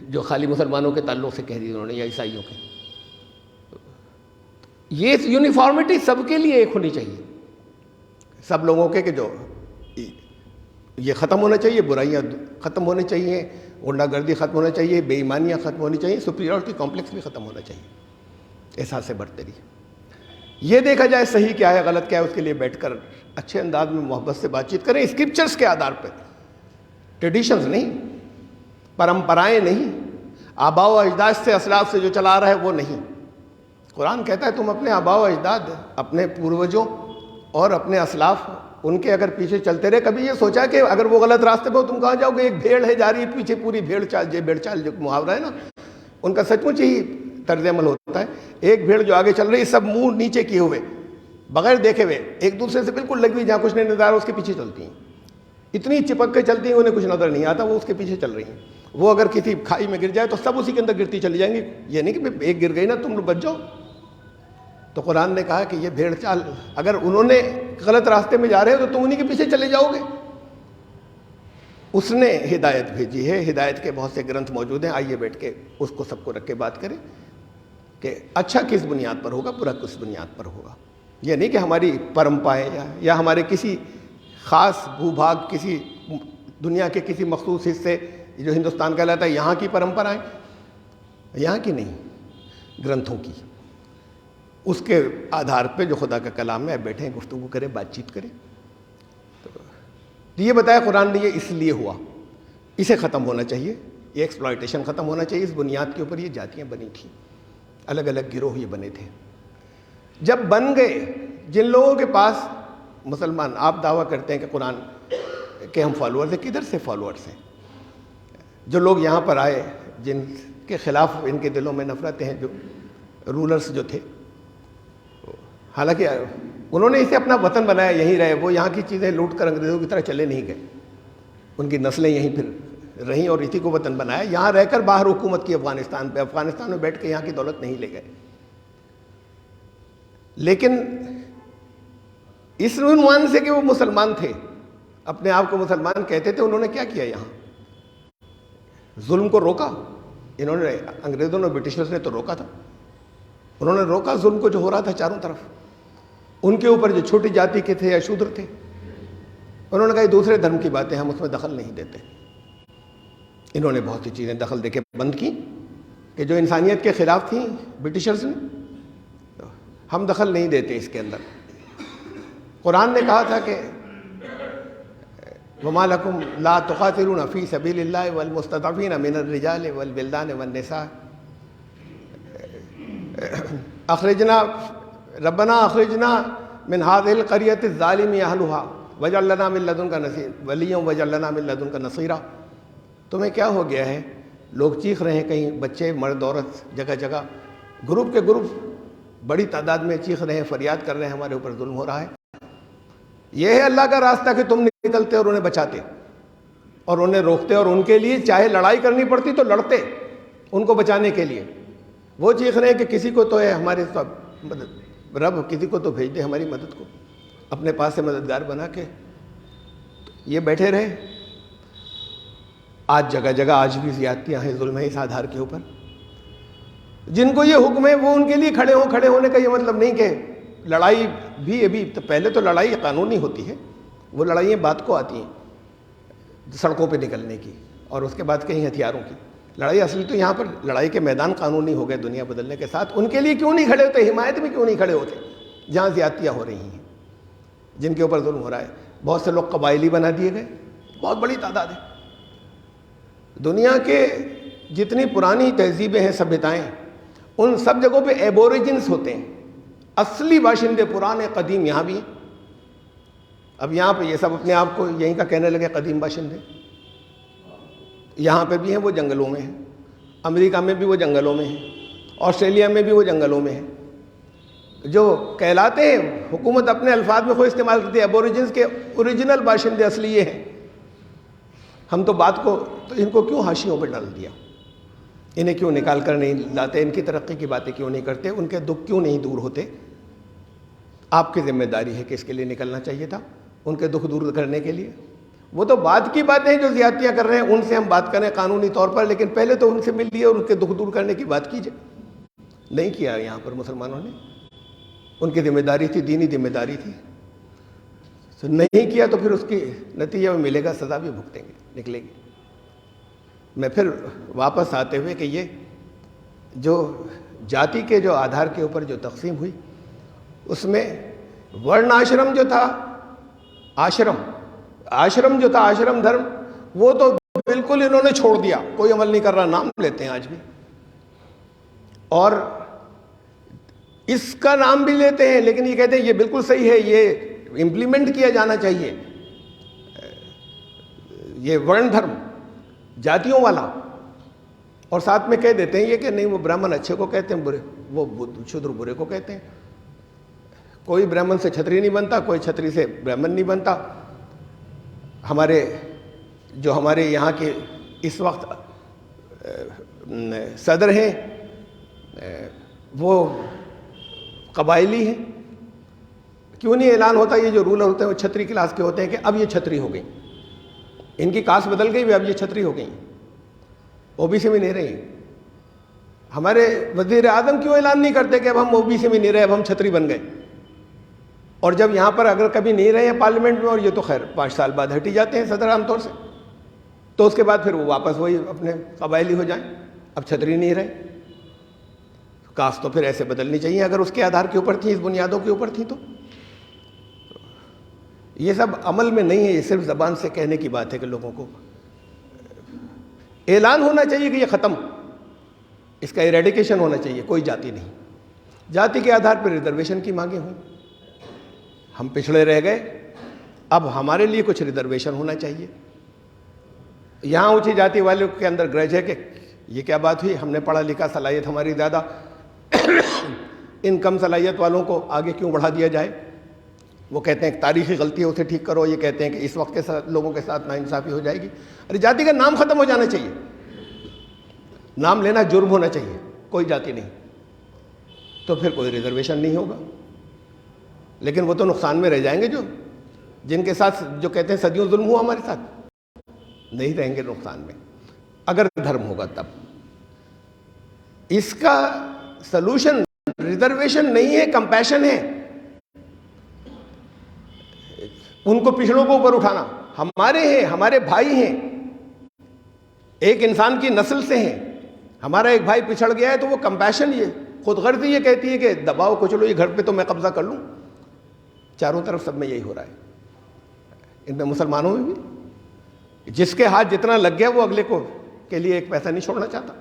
جو خالی مسلمانوں کے تعلق سے کہہ دی انہوں نے یا عیسائیوں کے. یہ یونیفارمٹی سب کے لیے ایک ہونی چاہیے، سب لوگوں کے، کہ جو یہ ختم ہونا چاہیے، برائیاں ختم ہونے چاہیے، غنڈہ گردی ختم ہونا چاہیے، بے ایمانیاں ختم ہونی چاہیے، سپیریورٹی کمپلیکس بھی ختم ہونا چاہیے، احساس برتری. یہ دیکھا جائے صحیح کیا ہے، غلط کیا ہے، اس کے لیے بیٹھ کر اچھے انداز میں محبت سے بات چیت کریں، اسکرپچرز کے آدھار پہ، ٹریڈیشنز نہیں، پرمپرائیں نہیں، آباء و اجداد سے، اسلاف سے جو چلا آ رہا ہے وہ نہیں. قرآن کہتا ہے تم اپنے آباء و اجداد، اپنے پوروجوں اور اپنے اسلاف ان کے اگر پیچھے چلتے رہے. کبھی یہ سوچا کہ اگر وہ غلط راستے پہ ہو تم کہاں جاؤ گے؟ ایک بھیڑ ہے جا رہی ہے پیچھے، پوری بھیڑ چال جو محاورہ ہے نا، ان کا سچ مچ ہی طرز عمل ہوتا ہے. ایک بھیڑ جو آگے چل رہی ہے، سب منہ نیچے کیے ہوئے، بغیر دیکھے ہوئے، ایک دوسرے سے بالکل لگی ہوئی، جہاں کچھ نہیں نظر آ رہا اس کے پیچھے چلتی ہیں. اتنی چپک کے چلتی ہیں انہیں کچھ نظر نہیں آتا، وہ اس کے پیچھے چل رہی ہیں. وہ اگر کسی کھائی میں گر جائے تو سب اسی کے اندر گرتی چلی جائیں گی. یہ نہیں کہ ایک گر گئی نا تم بچ جاؤ. تو قرآن نے کہا کہ یہ بھیڑ چال، اگر انہوں نے غلط راستے میں جا رہے ہو تو تم انہی کے پیچھے چلے جاؤ گے. اس نے ہدایت بھیجی ہے، ہدایت کے بہت سے گرنتھ موجود ہیں. آئیے بیٹھ کے اس کو سب کو رکھ کے بات کریں کہ اچھا کس بنیاد پر ہوگا، برا کس بنیاد پر ہوگا. یہ نہیں کہ ہماری پرمپرائیں یا ہمارے کسی خاص بھو بھاگ، کسی دنیا کے کسی مخصوص حصے جو ہندوستان کہلاتا ہے یہاں کی پرمپرائیں، یہاں کی نہیں، گرنتھوں کی. اس کے آدھار پہ جو خدا کا کلام ہے بیٹھیں، گفتگو کریں، بات چیت کریں. تو یہ بتایا قرآن نے یہ اس لیے ہوا، اسے ختم ہونا چاہیے، یہ ایکسپلائٹیشن ختم ہونا چاہیے. اس بنیاد کے اوپر یہ جاتیاں بنی تھیں، الگ الگ گروہ یہ بنے تھے. جب بن گئے، جن لوگوں کے پاس مسلمان، آپ دعویٰ کرتے ہیں کہ قرآن کے ہم فالوورز ہیں، کدھر سے فالوورز ہیں؟ جو لوگ یہاں پر آئے، جن کے خلاف ان کے دلوں میں نفرتیں ہیں، جو رولرز جو تھے، حالانکہ انہوں نے اسے اپنا وطن بنایا، یہیں رہے، وہ یہاں کی چیزیں لوٹ کر انگریزوں کی طرح چلے نہیں گئے. ان کی نسلیں یہیں پھر رہیں اور اسی کو وطن بنایا. یہاں رہ کر باہر حکومت کی افغانستان پہ، افغانستان میں بیٹھ کے یہاں کی دولت نہیں لے گئے. لیکن اس عنوان سے کہ وہ مسلمان تھے، اپنے آپ کو مسلمان کہتے تھے، انہوں نے کیا کیا؟ یہاں ظلم کو روکا. انہوں نے، انگریزوں نے، برٹشرز نے تو روکا تھا. انہوں نے روکا ظلم کو جو ہو رہا تھا چاروں طرف. ان کے اوپر جو چھوٹی جاتی کے تھے یا شودر تھے، انہوں نے کہا یہ دوسرے دھرم کی باتیں، ہم اس میں دخل نہیں دیتے. انہوں نے بہت سی چیزیں دخل دے کے بند کی کہ جو انسانیت کے خلاف تھیں برٹشرز نے. ہم دخل نہیں دیتے اس کے اندر. قرآن نے کہا تھا کہ وَمَا لَكُمْ لَا تُقَاتِلُونَ فِي سَبِيلِ اللَّهِ وَالْمُسْتَضْعَفِينَ مِنَ الرِّجَالِ وَالْوِلْدَانِ وَالنِّسَاءِ رَبَّنَا أَخْرِجْنَا مِنْ هَذِهِ الْقَرْيَةِ الظَّالِمِ أَهْلُهَا وَاجْعَل لَّنَا مِن لَّدُنكَ وَلِيًّا وَاجْعَل لَّنَا مِن لَّدُنكَ نَصِيرًا. تمہیں کیا ہو گیا ہے؟ لوگ چیخ رہے ہیں، کہیں بچے، مرد، عورت، جگہ جگہ گروپ کے گروپ بڑی تعداد میں چیخ رہے ہیں، فریاد کر رہے ہیں ہمارے اوپر ظلم ہو رہا ہے. یہ ہے اللہ کا راستہ کہ تم نکلتے اور انہیں بچاتے اور انہیں روکتے، اور ان کے لیے چاہے لڑائی کرنی پڑتی تو لڑتے ان کو بچانے کے لیے. وہ چیخ رہے ہیں کہ کسی کو تو ہے ہمارے رب، کسی کو تو بھیج دے ہماری مدد کو، اپنے پاس سے مددگار بنا کے. یہ بیٹھے رہے. آج جگہ جگہ آج بھی زیادتیاں ہیں، ظلم ہے اس آدھار کے اوپر. جن کو یہ حکم ہے وہ ان کے لیے کھڑے ہوں. کھڑے ہونے کا یہ مطلب نہیں کہ لڑائی بھی ابھی تو، پہلے تو لڑائی قانونی ہوتی ہے، وہ لڑائیاں بات کو آتی ہیں سڑکوں پہ نکلنے کی، اور اس کے بعد کہیں ہتھیاروں کی. لڑائی اصلی تو یہاں پر لڑائی کے میدان قانونی ہو گئے دنیا بدلنے کے ساتھ. ان کے لیے کیوں نہیں کھڑے ہوتے؟ حمایت میں کیوں نہیں کھڑے ہوتے جہاں زیادتیاں ہو رہی ہیں، جن کے اوپر ظلم ہو رہا ہے؟ بہت سے لوگ قبائلی بنا دیے گئے، بہت بڑی تعداد ہے. دنیا کے جتنی پرانی تہذیبیں ہیں، سبھیتائیں، ان سب جگہوں پہ ایبوریجنس ہوتے ہیں، اصلی باشندے، پرانے قدیم. یہاں بھی اب یہاں پہ یہ سب اپنے آپ کو یہیں کا کہنے لگے قدیم باشندے. یہاں پہ بھی ہیں، وہ جنگلوں میں ہیں. امریکہ میں بھی وہ جنگلوں میں ہیں. آسٹریلیا میں بھی وہ جنگلوں میں ہیں. جو کہلاتے ہیں، حکومت اپنے الفاظ میں خود استعمال کرتی ہے، ایبوریجنس کے اوریجنل باشندے اصلی یہ ہیں. ہم تو بات کو، تو ان کو کیوں حاشیوں پہ ڈال دیا؟ انہیں کیوں نکال کر نہیں لاتے؟ ان کی ترقی کی باتیں کیوں نہیں کرتے؟ ان کے دکھ کیوں نہیں دور ہوتے؟ آپ کی ذمہ داری ہے کہ اس کے لیے نکلنا چاہیے تھا، ان کے دکھ دور کرنے کے لیے. وہ تو بعد کی باتیں جو زیادتیاں کر رہے ہیں ان سے ہم بات کریں قانونی طور پر، لیکن پہلے تو ان سے مل لیے اور ان کے دکھ دور کرنے کی بات کیجیے. نہیں کیا یہاں پر مسلمانوں نے. ان کی ذمہ داری تھی، دینی ذمہ داری تھی. تو نہیں کیا تو پھر اس کی نتیجہ میں ملے گا، سزا بھی بھگتیں گے، نکلے گی. میں پھر واپس آتے ہوئے کہ یہ جو جاتی کے جو آدھار کے اوپر جو تقسیم ہوئی، اس میں ورن آشرم جو تھا، آشرم جو تھا، آشرم دھرم، وہ تو بالکل انہوں نے چھوڑ دیا، کوئی عمل نہیں کر رہا. نام لیتے ہیں آج بھی، اور اس کا نام بھی لیتے ہیں، لیکن یہ کہتے ہیں یہ بالکل صحیح ہے، یہ امپلیمنٹ کیا جانا چاہیے یہ ورن دھرم جاتیوں والا، اور ساتھ میں کہہ دیتے ہیں یہ کہ نہیں وہ برہمن اچھے کو کہتے ہیں، برے وہ شودر برے کو کہتے ہیں. کوئی برہمن سے چھتری نہیں بنتا، کوئی چھتری سے برہمن نہیں بنتا. ہمارے یہاں کے اس وقت صدر ہیں وہ قبائلی ہیں. کیوں نہیں اعلان ہوتا؟ یہ جو رولر ہوتے ہیں وہ چھتری کلاس کے ہوتے ہیں کہ اب یہ چھتری ہو گئی، ان کی کاسٹ بدل گئی، اب یہ چھتری ہو گئی، او بی سی میں نہیں رہی. ہمارے وزیر اعظم کیوں اعلان نہیں کرتے کہ اب ہم او بی سی میں نہیں رہے، اب ہم چھتری بن گئے؟ اور جب یہاں پر اگر کبھی نہیں رہے ہیں پارلیمنٹ میں، اور یہ تو خیر 5 سال بعد ہٹ ہی جاتے ہیں صدر عام طور سے، تو اس کے بعد پھر وہ واپس وہی اپنے قبائلی ہو جائیں، اب چھتری نہیں رہے. کاسٹ تو پھر ایسے بدلنی چاہیے اگر اس کے آدھار کے اوپر تھیں، اس بنیادوں کے اوپر تھیں. تو یہ سب عمل میں نہیں ہے، یہ صرف زبان سے کہنے کی بات ہے کہ لوگوں کو اعلان ہونا چاہیے کہ یہ ختم، اس کا ایریڈیکیشن ہونا چاہیے. کوئی جاتی نہیں، جاتی کے آدھار پر ریزرویشن کی مانگیں ہوئیں. ہم پچھڑے رہ گئے، اب ہمارے لیے کچھ ریزرویشن ہونا چاہیے. یہاں اونچی جاتی والوں کے اندر گرج ہے کہ یہ کیا بات ہوئی، ہم نے پڑھا لکھا، صلاحیت ہماری زیادہ، ان کم صلاحیت والوں کو آگے کیوں بڑھا دیا جائے. وہ کہتے ہیں کہ تاریخی غلطی ہے اسے ٹھیک کرو، یہ کہتے ہیں کہ اس وقت کے ساتھ لوگوں کے ساتھ ناانصافی ہو جائے گی. ارے جاتی کا نام ختم ہو جانا چاہیے، نام لینا جرم ہونا چاہیے، کوئی جاتی نہیں، تو پھر کوئی ریزرویشن نہیں ہوگا. لیکن وہ تو نقصان میں رہ جائیں گے، جن کے ساتھ جو کہتے ہیں صدیوں ظلم ہوا ہمارے ساتھ، نہیں رہیں گے نقصان میں. اگر دھرم ہوگا تب. اس کا سلوشن ریزرویشن نہیں ہے، کمپیشن ہے. ان کو پچھڑوں کو اوپر اٹھانا، ہمارے ہیں، ہمارے بھائی ہیں، ایک انسان کی نسل سے ہیں. ہمارا ایک بھائی پچھڑ گیا ہے تو وہ کمپیشن، یہ خود غرضی یہ کہتی ہے کہ دباؤ کچلو، یہ گھر پہ تو میں قبضہ کر لوں. چاروں طرف سب میں یہی ہو رہا ہے. ان میں مسلمانوں میں بھی جس کے ہاتھ جتنا لگ گیا وہ اگلے کو کے لیے ایک پیسہ نہیں چھوڑنا چاہتا.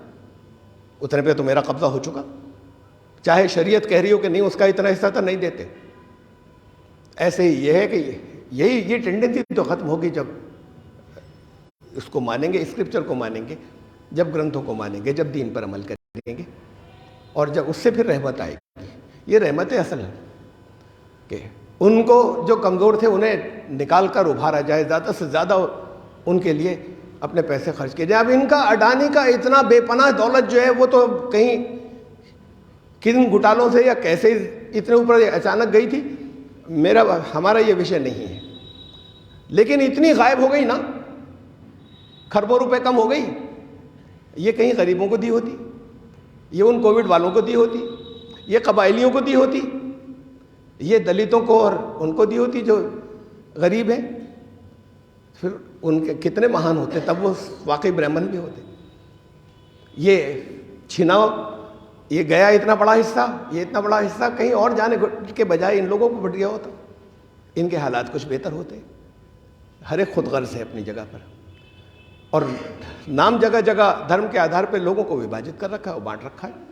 اتنے پہ تو میرا قبضہ ہو چکا، چاہے شریعت کہہ رہی ہو کہ نہیں اس کا اتنا حصہ تو نہیں دیتے. ایسے ہی یہ ہے کہ یہ ٹینڈنسی تو ختم ہوگی جب اس کو مانیں گے، اسکرپچر کو مانیں گے، جب گرنتھوں کو مانیں گے، جب دین پر عمل کریں گے، اور جب اس سے پھر رحمت آئے گی. یہ رحمت اصل ہے کہ ان کو جو کمزور تھے انہیں نکال کر ابھارا جائے، زیادہ سے زیادہ ان کے لیے اپنے پیسے خرچ کیے جائیں. اب ان کا اڈانی کا اتنا بے پناہ دولت جو ہے وہ تو کہیں کن گھٹالوں سے یا کیسے اتنے اوپر اچانک گئی تھی. ہمارا یہ وشے نہیں ہے، لیکن اتنی غائب ہو گئی نا، کھربوں روپے کم ہو گئی. یہ کہیں غریبوں کو دی ہوتی، یہ ان کووڈ والوں کو دی ہوتی، یہ قبائلیوں کو دی ہوتی، یہ دلتوں کو اور ان کو دی ہوتی جو غریب ہیں. پھر ان کے کتنے مہان ہوتے، تب وہ واقعی برہمن بھی ہوتے. یہ چھناؤ، یہ گیا اتنا بڑا حصہ، یہ اتنا بڑا حصہ کہیں اور جانے کے بجائے ان لوگوں کو بٹ گیا ہوتا، ان کے حالات کچھ بہتر ہوتے. ہر ایک خود غرض ہے اپنی جگہ پر، اور نام جگہ جگہ دھرم کے آدھار پہ لوگوں کو وبھاجت کر رکھا ہے اور بانٹ رکھا ہے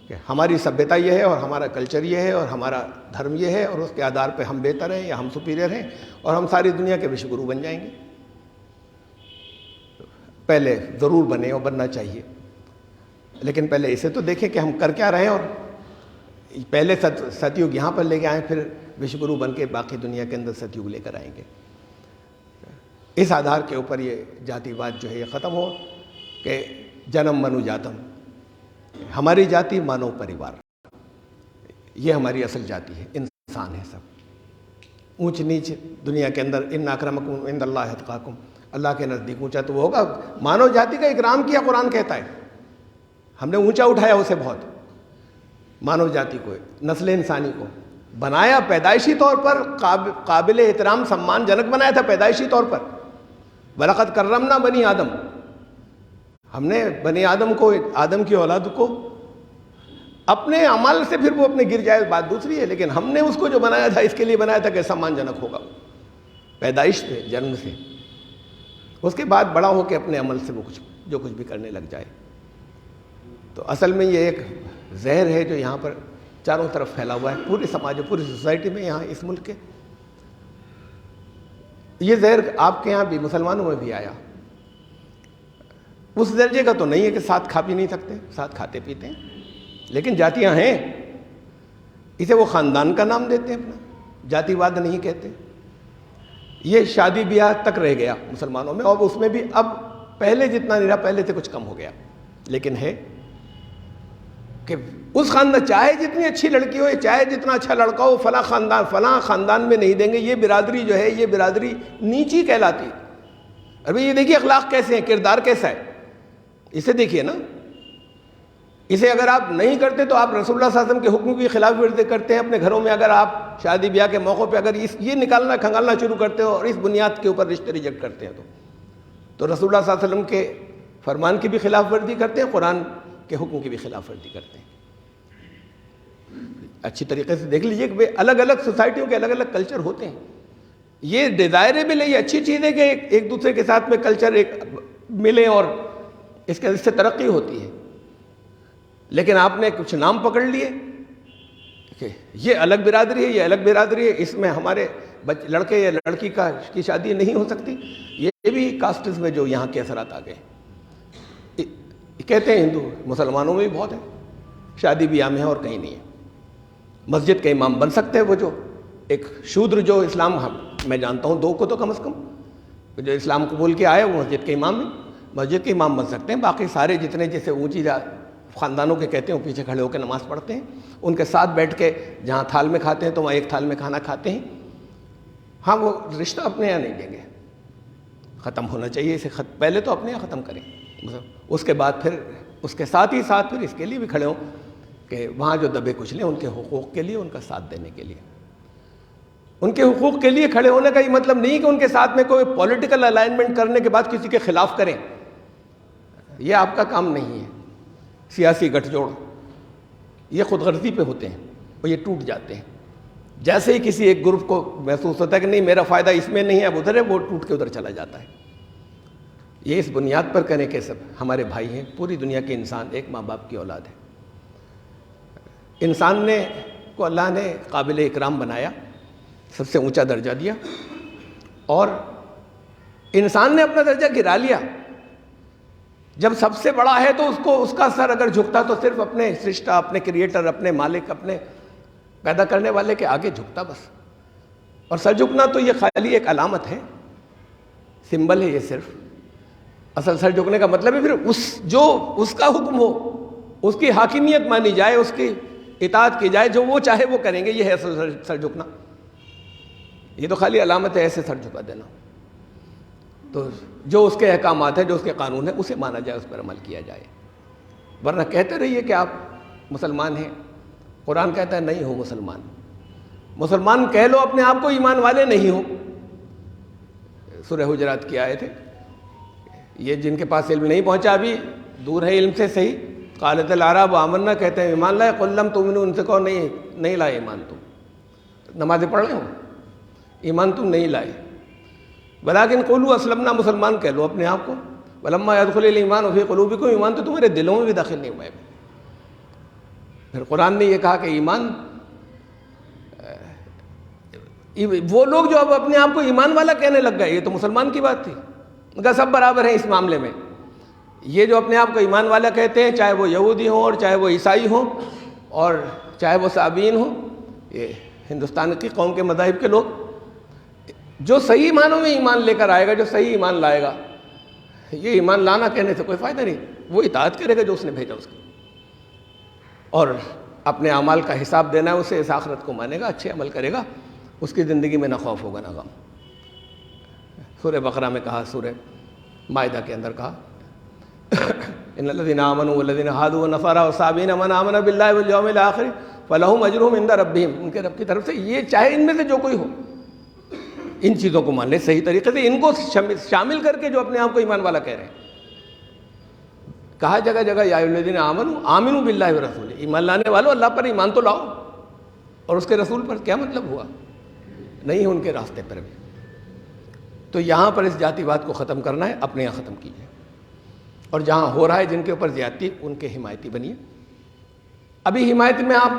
کہ ہماری سبھیتا یہ ہے اور ہمارا کلچر یہ ہے اور ہمارا دھرم یہ ہے، اور اس کے آدھار پہ ہم بہتر ہیں یا ہم سپیریئر ہیں اور ہم ساری دنیا کے وشو گرو بن جائیں گے. پہلے ضرور بنے اور بننا چاہیے، لیکن پہلے اسے تو دیکھیں کہ ہم کر کیا رہے ہیں، اور پہلے ستیوگ یہاں پر لے کے آئیں، پھر وشو گرو بن کے باقی دنیا کے اندر ستیوگ لے کر آئیں گے. اس آدھار کے اوپر یہ جاتی واد جو ہے یہ ختم ہو کہ جنم منو جاتم، ہماری جاتی مانو پریوار، یہ ہماری اصل جاتی ہے. انسان ہے سب، اونچ نیچ دنیا کے اندر ان اکرمکم عند اللہ اتقاکم، اللہ کے نزدیک اونچا تو وہ ہوگا. مانو جاتی کا اکرام کیا قرآن کہتا ہے، ہم نے اونچا اٹھایا اسے بہت. مانو جاتی کو، نسل انسانی کو بنایا پیدائشی طور پر قابل احترام سمان جنک بنایا تھا پیدائشی طور پر. وَلَقَدْ كَرَّمْنَا بَنِي آدم، ہم نے بنی آدم کو، آدم کی اولاد کو اپنے عمل سے، پھر وہ اپنے گر جائے بات دوسری ہے، لیکن ہم نے اس کو جو بنایا تھا اس کے لیے بنایا تھا کہ سمان جنک ہوگا پیدائش سے، جنم سے. اس کے بعد بڑا ہو کے اپنے عمل سے وہ جو کچھ بھی کرنے لگ جائے. تو اصل میں یہ ایک زہر ہے جو یہاں پر چاروں طرف پھیلا ہوا ہے، پورے سماج، پوری سوسائٹی میں، یہاں اس ملک کے یہ زہر آپ کے یہاں بھی مسلمانوں میں بھی آیا. اس درجے کا تو نہیں ہے کہ ساتھ کھا پی نہیں سکتے, ساتھ کھاتے پیتے ہیں, لیکن جاتیاں ہیں. اسے وہ خاندان کا نام دیتے ہیں اپنا, جاتی واد نہیں کہتے. یہ شادی بیاہ تک رہ گیا مسلمانوں میں, اور اس میں بھی اب پہلے جتنا نہیں رہا, پہلے سے کچھ کم ہو گیا. لیکن ہے کہ اس خاندان, چاہے جتنی اچھی لڑکی ہو, چاہے جتنا اچھا لڑکا ہو, فلاں خاندان میں نہیں دیں گے. یہ برادری جو ہے, یہ برادری نیچی کہلاتی. ابھی یہ دیکھیے اخلاق کیسے ہیں, کردار کیسا ہے, اسے دیکھیے نا. اسے اگر آپ نہیں کرتے تو آپ رسول اللہ صلی اللہ علیہ وسلم کے حکم کی خلاف ورزی کرتے ہیں. اپنے گھروں میں اگر آپ شادی بیاہ کے موقع پہ اگر یہ نکالنا کھنگالنا شروع کرتے ہو اور اس بنیاد کے اوپر رشتے ریجیکٹ کرتے ہیں, تو رسول اللہ صلی اللہ علیہ وسلم کے فرمان کی بھی خلاف ورزی کرتے ہیں, قرآن کے حکم کی بھی خلاف ورزی کرتے ہیں. اچھی طریقے سے دیکھ لیجئے کہ الگ الگ سوسائٹیوں کے الگ الگ کلچر ہوتے ہیں. یہ ڈیزائریبل ہے, یہ اچھی چیز ہے کہ ایک دوسرے کے ساتھ میں کلچر ایک ملے اور اس سے ترقی ہوتی ہے. لیکن آپ نے کچھ نام پکڑ لیے کہ یہ الگ برادری ہے, یہ الگ برادری ہے, اس میں ہمارے لڑکے یا لڑکی کی شادی نہیں ہو سکتی. یہ بھی کاسٹز میں جو یہاں کے اثرات آ گئے. کہتے ہیں ہندو مسلمانوں میں بھی بہت ہے, شادی بیاہ میں ہے اور کہیں نہیں ہے. مسجد کے امام بن سکتے ہیں وہ جو ایک شودر, جو اسلام میں جانتا ہوں 2 کو تو کم از کم, جو اسلام قبول کے آئے وہ مسجد کے امام ہیں, مسجد کے امام بن سکتے ہیں. باقی سارے جتنے جیسے اونچی خاندانوں کے کہتے ہیں وہ پیچھے کھڑے ہو کے نماز پڑھتے ہیں. ان کے ساتھ بیٹھ کے جہاں تھال میں کھاتے ہیں تو وہاں ایک تھال میں کھانا کھاتے ہیں. ہاں وہ رشتہ اپنے یہاں نہیں دیں گے, ختم ہونا چاہیے اسے. پہلے تو اپنے یہاں ختم کریں, اس کے بعد پھر اس کے ساتھ ہی ساتھ پھر اس کے لیے بھی کھڑے ہوں کہ وہاں جو دبے کچھ لیں ان کے حقوق کے لیے, ان کا ساتھ دینے کے لیے. ان کے حقوق کے لیے کھڑے ہونے کا یہ مطلب نہیں کہ ان کے ساتھ میں کوئی پولیٹیکل الائنمنٹ کرنے کے بعد کسی کے خلاف کریں. یہ آپ کا کام نہیں ہے. سیاسی گٹھ جوڑ یہ خود غرضی پہ ہوتے ہیں اور یہ ٹوٹ جاتے ہیں. جیسے ہی کسی ایک گروپ کو محسوس ہوتا ہے کہ نہیں میرا فائدہ اس میں نہیں ہے, اب ادھر ہے, وہ ٹوٹ کے ادھر چلا جاتا ہے. یہ اس بنیاد پر کریں کہ سب ہمارے بھائی ہیں, پوری دنیا کے انسان ایک ماں باپ کی اولاد ہے. انسان کو اللہ نے قابل اکرام بنایا, سب سے اونچا درجہ دیا, اور انسان نے اپنا درجہ گرا لیا. جب سب سے بڑا ہے تو اس کا سر اگر جھکتا تو صرف اپنے سرشتہ, اپنے کریٹر, اپنے مالک, اپنے پیدا کرنے والے کے آگے جھکتا بس. اور سر جھکنا تو یہ خالی ایک علامت ہے, سمبل ہے یہ صرف. اصل سر جھکنے کا مطلب ہے پھر جو اس کا حکم ہو, اس کی حاکمیت مانی جائے, اس کی اطاعت کی جائے, جو وہ چاہے وہ کریں گے. یہ ہے اصل سر جھکنا. یہ تو خالی علامت ہے ایسے سر جھکا دینا. تو جو اس کے احکامات ہیں, جو اس کے قانون ہیں, اسے مانا جائے, اس پر عمل کیا جائے. ورنہ کہتے رہیے کہ آپ مسلمان ہیں. قرآن کہتا ہے نہیں ہو مسلمان. مسلمان کہہ لو اپنے آپ کو, ایمان والے نہیں ہو. سورہ حجرات کی آیت ہے. یہ جن کے پاس علم نہیں پہنچا, ابھی دور ہے علم سے صحیح. قالت الاعراب آمنا, کہتے ہیں ایمان لائے. قل لم تؤمنوا, ان سے کہو نہیں لائے ایمان تم. نمازیں پڑھ رہے ہو, ایمان تم نہیں لائے. ولیکن قولوا اسلمنا, مسلمان کہہ لو اپنے آپ کو. ولما يدخل الایمان فی قلوبکم, ایمان تو تمہارے دلوں میں بھی داخل نہیں ہوا ہے. پھر قرآن نے یہ کہا کہ ایمان, وہ لوگ جو اب اپنے آپ کو ایمان والا کہنے لگ گئے, یہ تو مسلمان کی بات تھی. ان کا سب برابر ہیں اس معاملے میں. یہ جو اپنے آپ کو ایمان والا کہتے ہیں, چاہے وہ یہودی ہوں اور چاہے وہ عیسائی ہوں اور چاہے وہ صابئین ہوں, یہ ہندوستان کی قوم کے مذاہب کے لوگ, جو صحیح معنوں میں ایمان لے کر آئے گا, جو صحیح ایمان لائے گا, یہ ایمان لانا کہنے سے کوئی فائدہ نہیں. وہ اطاعت کرے گا جو اس نے بھیجا اس کی, اور اپنے اعمال کا حساب دینا ہے اسے, اس آخرت کو مانے گا, اچھے عمل کرے گا, اس کی زندگی میں نہ خوف ہوگا نہ غم. سورہ بقرہ میں کہا, سورہ مائدہ کے اندر کہا ان الذین آمنوا والذین ہادوا والنصارى والصابئین من آمن باللہ والیوم الآخر فلہم اجرہم عند ربہم. ان کے رب کی طرف سے, یہ چاہے ان میں سے جو کوئی ہو, ان چیزوں کو مان لے صحیح طریقے سے, ان کو شامل کر کے جو اپنے آپ کو ایمان والا کہہ رہے ہیں. کہا جگہ جگہ یا ایھا الذین آمنوا آمنوا باللہ ورسولہ, ایمان لانے والوں اللہ پر ایمان تو لاؤ, اور اس کے رسول پر. کیا مطلب ہوا؟ نہیں ان کے راستے پر بھی. تو یہاں پر اس جاتی واد کو ختم کرنا ہے, اپنے یہاں ختم کیجیے. اور جہاں ہو رہا ہے جن کے اوپر زیادتی, ان کے حمایتی بنیے. ابھی حمایت میں آپ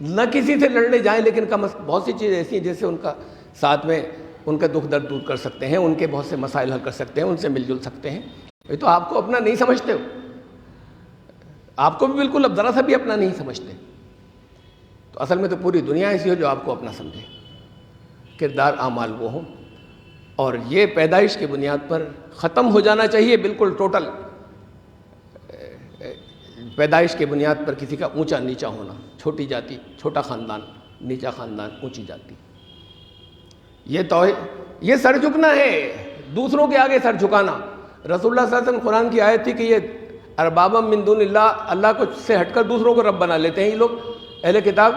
نہ کسی سے لڑنے جائیں, لیکن بہت سی چیزیں ایسی ہیں جیسے ان کا ساتھ میں ان کا دکھ درد دور کر سکتے ہیں، ان کے بہت سے مسائل حل کر سکتے ہیں، ان سے مل جل سکتے ہیں. یہ تو آپ کو اپنا نہیں سمجھتے ہو، آپ کو بھی بالکل اب ذرا سا بھی اپنا نہیں سمجھتے. تو اصل میں تو پوری دنیا ایسی ہو جو آپ کو اپنا سمجھے. کردار اعمال وہ ہوں، اور یہ پیدائش کی بنیاد پر ختم ہو جانا چاہیے بالکل ٹوٹل. پیدائش کی بنیاد پر کسی کا اونچا نیچا ہونا، چھوٹی جاتی چھوٹا خاندان، نیچا خاندان اونچی جاتی، یہ سر جھکنا ہے، دوسروں کے آگے سر جھکانا. رسول اللہ صلی اللہ علیہ وسلم قرآن کی آیت تھی کہ یہ اربابا من دون اللہ، اللہ کو سے ہٹ کر دوسروں کو رب بنا لیتے ہیں یہ لوگ اہل کتاب.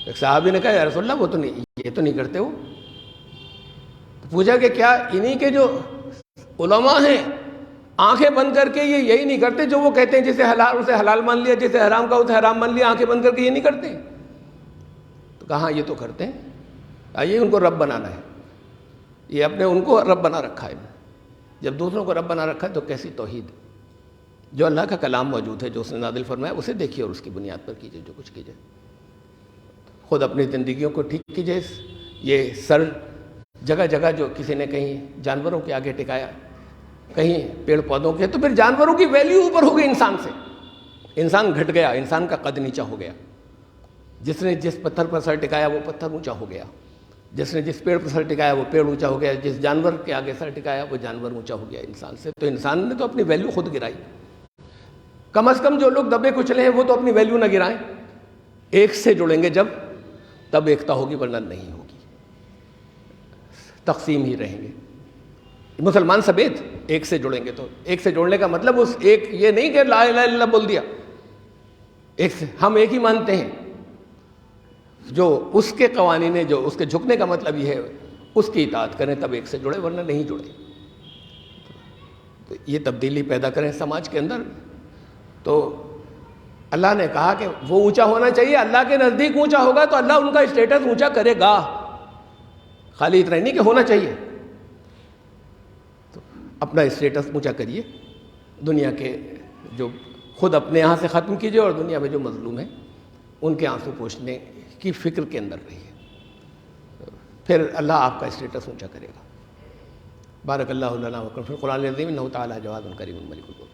ایک صحابی نے کہا یا رسول اللہ وہ تو نہیں، یہ تو نہیں کرتے وہ. پوچھا کہ کیا انہی کے جو علماء ہیں آنکھیں بند کر کے یہ یہی نہیں کرتے جو وہ کہتے ہیں، جسے حلال اسے حلال مان لیا، جسے حرام کا اسے حرام مان لیا، آنکھیں بند کر کے یہ نہیں کرتے؟ تو کہا یہ تو کرتے ہیں. آئیے ان کو رب بنانا ہے، یہ اپنے ان کو رب بنا رکھا ہے. جب دوسروں کو رب بنا رکھا ہے تو کیسی توحید. جو اللہ کا کلام موجود ہے، جو اس نے نازل فرمایا اسے دیکھیے اور اس کی بنیاد پر کیجیے جو کچھ کیجیے. خود اپنی زندگیوں کو ٹھیک کیجیے. یہ سر جگہ جگہ جو کسی نے کہیں جانوروں کے آگے ٹکایا، کہیں پیڑ پودوں کے، تو پھر جانوروں کی ویلیو اوپر ہو گئی انسان سے. انسان گھٹ گیا، انسان کا قد نیچا ہو گیا. جس نے جس پتھر پر سر ٹکایا وہ پتھر اونچا ہو گیا، جس نے جس پیڑ پر سر ٹکایا وہ پیڑ اونچا ہو گیا، جس جانور کے آگے سر ٹکایا وہ جانور اونچا ہو گیا انسان سے. تو انسان نے تو اپنی ویلیو خود گرائی. کم از کم جو لوگ دبے کچلے ہیں وہ تو اپنی ویلیو نہ گرائیں. ایک سے جڑیں گے جب تب ایکتا ہوگی، ورنہ نہیں ہوگی، تقسیم ہی رہیں گے. مسلمان سب ایک سے جڑیں گے. تو ایک سے جوڑنے کا مطلب اس ایک یہ نہیں کہ لا الہ الا اللہ بول دیا، ایک سے ہم ایک ہی مانتے ہیں. جو اس کے قوانین ہے، جو اس کے جھکنے کا مطلب یہ ہے اس کی اطاعت کریں تب ایک سے جڑے، ورنہ نہیں جڑے. تو یہ تبدیلی پیدا کریں سماج کے اندر. تو اللہ نے کہا کہ وہ اونچا ہونا چاہیے، اللہ کے نزدیک اونچا ہوگا تو اللہ ان کا اسٹیٹس اونچا کرے گا. خالی اتنا نہیں کہ ہونا چاہیے، تو اپنا اسٹیٹس اونچا کریے. دنیا کے جو خود اپنے یہاں سے ختم کیجیے، اور دنیا میں جو مظلوم ہیں ان کے آنسو پوچھنے کی فکر کے اندر رہیے، پھر اللہ آپ کا اسٹیٹس اونچا کرے گا. بارک اللہ لنا و لکم فی القرآن العظیم انہ تعالی جواد کریم ملک القدوس.